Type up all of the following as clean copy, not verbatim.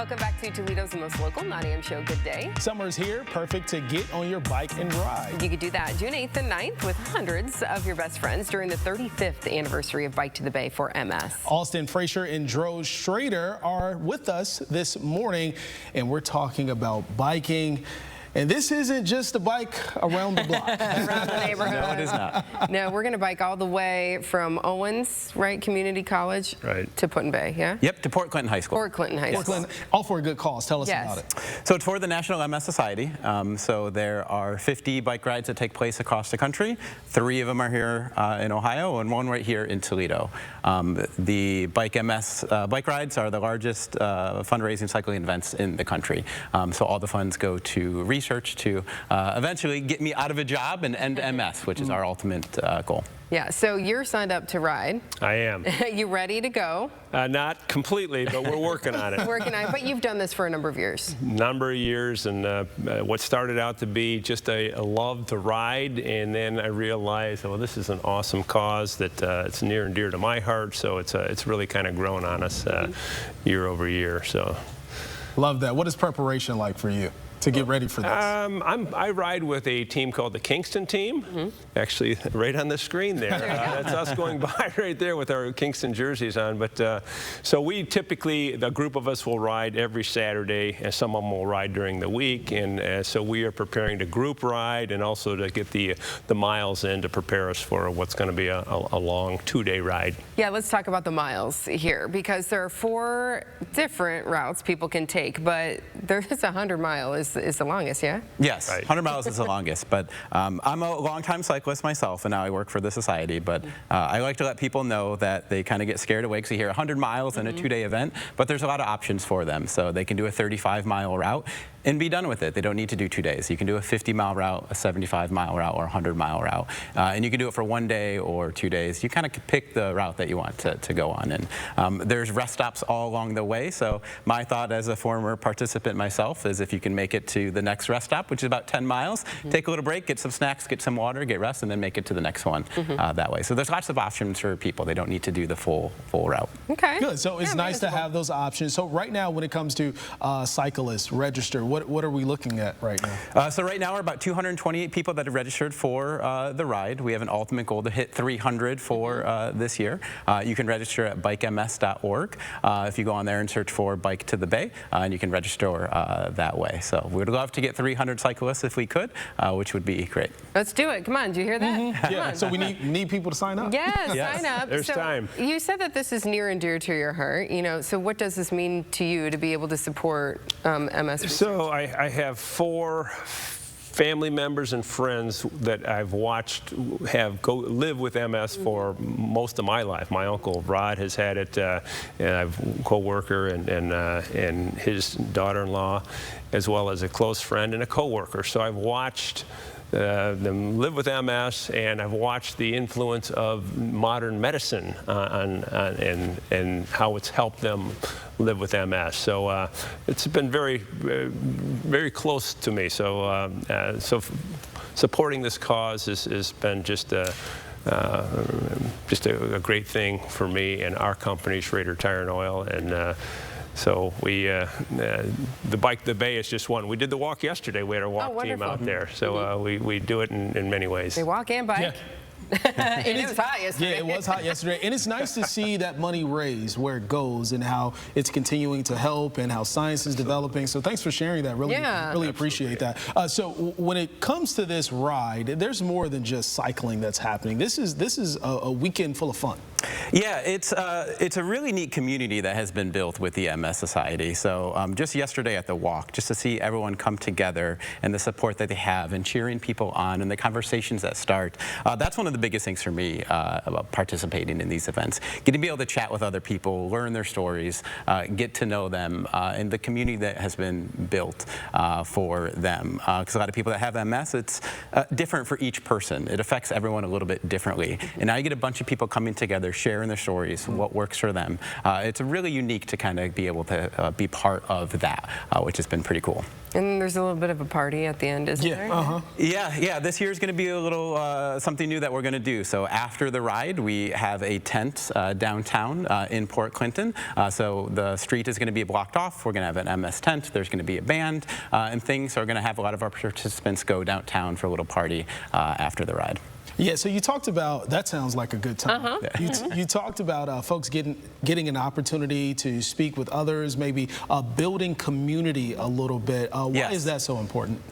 Welcome back to Toledo's most local 9 a.m. show. Good day. Summer's here, perfect to get on your bike and ride. You could do that June 8th and 9th with hundreds of your best friends during the 35th anniversary of Bike to the Bay for MS. Austin, Fleischer and Joe Shrader are with us this morning, and we're talking about biking. And this isn't just a bike around the block. Around the neighborhood. No, it is not. No, we're going to bike all the way from Owens, right, Community College, to Put-in Bay, yeah? Yep, to Port Clinton High School. Port Clinton High School. Clinton, all for a good cause. Tell us about it. So it's for the National MS Society. So there are 50 bike rides that take place across the country. 3 of them are here in Ohio and 1 right here in Toledo. The Bike MS bike rides are the largest fundraising cycling events in the country. So all the funds go to research to eventually get me out of a job and end MS, which is our ultimate goal. Yeah, so you're signed up to ride. I am. You ready to go? Not completely, but we're working on it. Working on it, but you've done this for a number of years. Number of years, and what started out to be just a love to ride, and then I realized, well, this is an awesome cause that it's near and dear to my heart, so it's really kind of grown on us year over year. So, love that. What is preparation like for you to get ready for this? I ride with a team called the Kingston team, actually right on the screen there. That's us going by right there with our Kingston jerseys on. But so we typically, the group of us will ride every Saturday, and some of them will ride during the week. And so we are preparing to group ride and also to get the miles in to prepare us for what's going to be a long 2-day ride. Yeah, let's talk about the miles here, because there are 4 different routes people can take, but there is 100 miles is the longest, yeah? Yes, Right. 100 miles is the longest, but I'm a longtime cyclist myself, and now I work for the society, but I like to let people know that they kind of get scared away because they hear 100 miles in a 2-day event, but there's a lot of options for them. So they can do a 35-mile route and be done with it. They don't need to do 2 days. You can do a 50-mile route, a 75-mile route, or a 100-mile route, and you can do it for 1 day or 2 days. You kind of pick the route that you want to go on, and there's rest stops all along the way. So my thought as a former participant myself is if you can make it to the next rest stop, which is about 10 miles, take a little break, get some snacks, get some water, get rest, and then make it to the next one that way. So there's lots of options for people. They don't need to do the full route. Okay. Good. So it's nice to have those options. So right now, when it comes to cyclists register, what are we looking at right now? So right now we're about 228 people that have registered for the ride. We have an ultimate goal to hit 300 for this year. You can register at bikems.org if you go on there and search for Bike to the Bay, and you can register that way. So we'd love to get 300 cyclists if we could, which would be great. Let's do it. Come on, do you hear that? Yeah, so we need people to sign up. Yes, Yes. sign up. There's time. You said that this is near and dear to your heart. You know, so what does this mean to you to be able to support MS research? So I have 4 family members and friends that I've watched live with MS for most of my life. My uncle Rod has had it, and I've a co-worker and his daughter-in-law, as well as a close friend and a co-worker. So I've watched them live with MS, and I've watched the influence of modern medicine and how it's helped them live with MS. So it's been very close to me. So supporting this cause has been just a great thing for me and our company, Shrader Tire and Oil, and so we, the Bike to the Bay is just one. We did the walk yesterday. We had our walk team out there. So we do it in many ways. They walk and bike. Yeah. And it was hot yesterday. Yeah, it was hot yesterday. And it's nice to see that money raised, where it goes, and how it's continuing to help, and how science is developing. So thanks for sharing that. Really appreciate that. So when it comes to this ride, there's more than just cycling that's happening. This is a weekend full of fun. Yeah, it's a really neat community that has been built with the MS Society. So just yesterday at the walk, just to see everyone come together and the support that they have and cheering people on and the conversations that start, that's one of the biggest things for me about participating in these events. Getting to be able to chat with other people, learn their stories, get to know them, and the community that has been built for them. Because a lot of people that have MS, it's different for each person. It affects everyone a little bit differently. And now you get a bunch of people coming together, sharing sharing their stories, what works for them. It's really unique to kind of be able to be part of that, which has been pretty cool. And there's a little bit of a party at the end, isn't there? Yeah, this year is going to be a little something new that we're going to do. So after the ride, we have a tent downtown in Port Clinton. So the street is going to be blocked off. We're going to have an MS tent. There's going to be a band and things. So we're going to have a lot of our participants go downtown for a little party after the ride. Yeah, so you talked about, that sounds like a good time. You talked about folks getting an opportunity to speak with others, maybe building community a little bit. Why is that so important?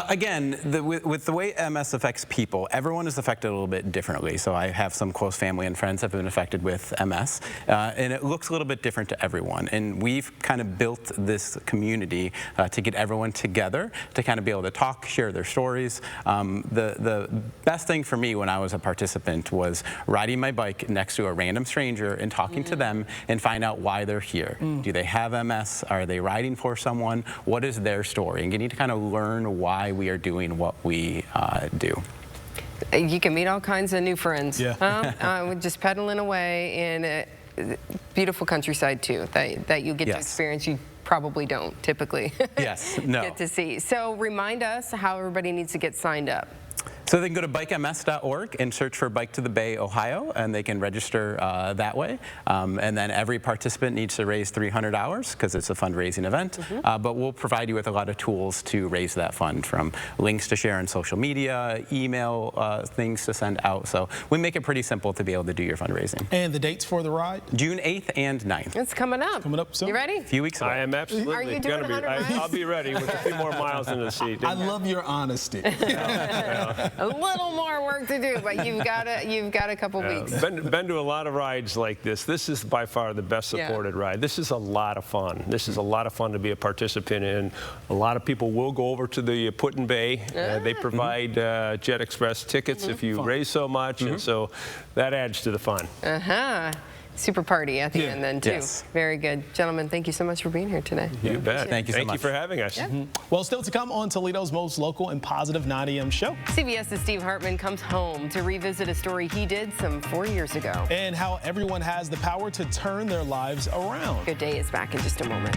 Again, with the way MS affects people, everyone is affected a little bit differently. So I have some close family and friends that have been affected with MS, and it looks a little bit different to everyone. And we've kind of built this community to get everyone together to kind of be able to talk, share their stories. The best thing for me when I was a participant was riding my bike next to a random stranger and talking to them and find out why they're here. Do they have MS? Are they riding for someone? What is their story? And getting to kind of learn why we are doing what we do. You can meet all kinds of new friends. Just pedaling away in a beautiful countryside too, that you get to experience. You probably don't typically get to see. So remind us how everybody needs to get signed up. So they can go to bikems.org and search for Bike to the Bay, Ohio, and they can register that way. And then every participant needs to raise $300 because it's a fundraising event. But we'll provide you with a lot of tools to raise that fund, from links to share on social media, email things to send out. So we make it pretty simple to be able to do your fundraising. And the dates for the ride? June 8th and 9th. It's coming up. Coming up soon. You ready? A few weeks away. I am absolutely. Are you doing 100 miles? I'll be ready with a few more miles in the seat. I love your honesty. A little more work to do, but you've got a couple weeks. Been to a lot of rides like this. This is by far the best supported ride. This is a lot of fun. This is a lot of fun to be a participant in. A lot of people will go over to the Put-in-Bay. They provide Jet Express tickets if you raise so much, and so that adds to the fun. Super party at the end then too. Very good. Gentlemen, thank you so much for being here today. You bet. Thank you so much. Thank you for having us. Well, still to come on Toledo's most local and positive 9 a.m. show. CBS's Steve Hartman comes home to revisit a story he did some 4 years ago. And how everyone has the power to turn their lives around. Good Day is back in just a moment.